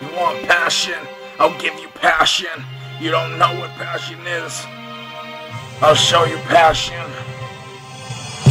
You want passion? I'll give you passion. You don't know what passion is? I'll show you passion.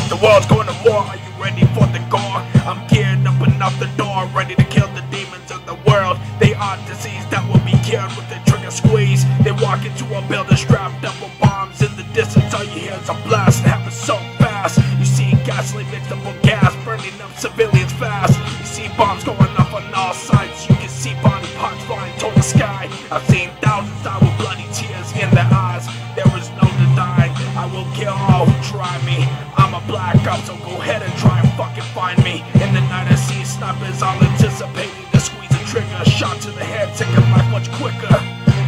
The world's going to war, are you ready for the gore? I'm geared up and out the door, ready to kill the demons of the world. They are disease that will be cured with the trigger squeeze. They walk into a building strapped up with bombs. In the distance all you hear is a blast, it happens so fast. You see gasoline mixed up with gas, burning up civilians fast. You see bombs going up on all sides. You can see body parts flying toward the sky. I've seen thousands die with bloody tears in their eyes. There is no denying, I will kill all who try me. I'm a black ops, so go ahead and try and fucking find me. In the night I see snipers all anticipating to squeeze a trigger. A shot to the head, taking life much quicker.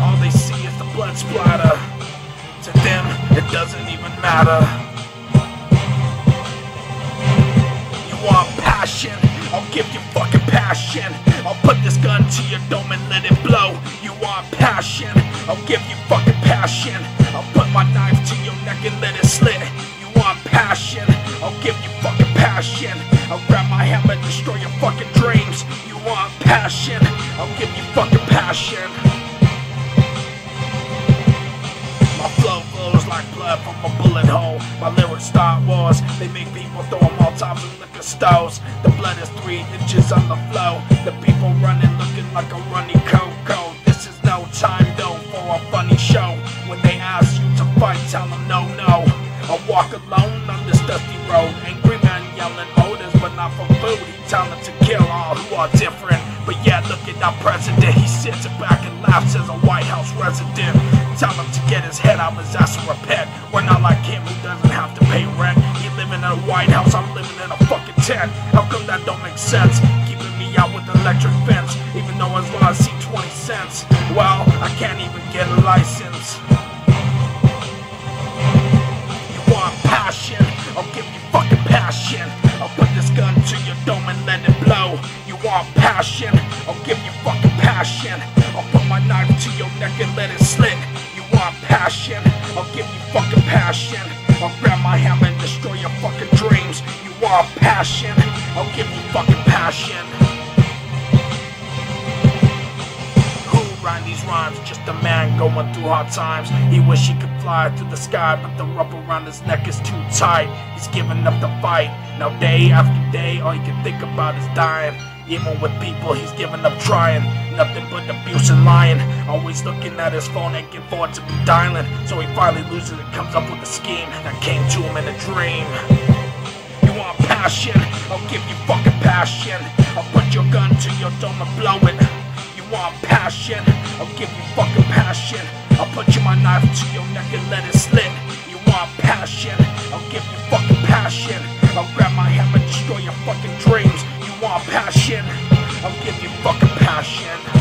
All they see is the blood splatter. To them, it doesn't even matter. You want passion? I'll give you fucking passion. I'll put this gun to your dome and let it blow. You want passion? I'll give you fucking passion. I'll put my knife to your neck and let it slit. You want passion? I'll give you fucking passion. I'll grab my hammer and destroy your fucking dreams. You want passion? I'll give you fucking passion. My flow flows like blood from a bullet hole. My lyrics Star Wars. They make people throw them all times in liquor stores. The blood is 3 inches on the flow. The people running looking like a runny cocoa. This is no time though for a funny show. When they ask you to fight, tell them no, no. I walk alone on this dusty road. Angry man yelling orders, but not for food. He telling them to kill all who are different. But yeah, look at our president. He sits back and laughs as a White House resident. Tell him to get his head out of his ass and repent. We're not like him who doesn't have to pay rent. He living in a White House, I'm living in a fucking tent. How come that don't make sense? Keeping me out with an electric fence, even though as long as I see 20 cents. Well, I can't even get a license. You want passion? I'll give you fucking passion. I'll put this gun to your dome and let it blow. You want passion? I'll give you fucking passion. I'll put my knife to your neck and let it slit. You want passion? I'll give you fucking passion. I'll grab my hammer and destroy your fucking dreams. You want passion? I'll give you fucking passion. Who write these rhymes? Just a man going through hard times. He wish he could fly through the sky, but the rope around his neck is too tight. He's giving up the fight. Now day after day, all he can think about is dying. Even with people, he's giving up trying. Nothing but abuse and lying. Always looking at his phone and can afford to be dialing. So he finally loses and comes up with a scheme that came to him in a dream. You want passion? I'll give you fucking passion. I'll put your gun to your dome and blow it. You want passion? I'll give you fucking passion. I'll put you my knife to your neck and let it slit. You want passion? I'll give you fucking passion. I'll grab my hammer and destroy your fucking dreams. You want passion? I'll give you fucking passion.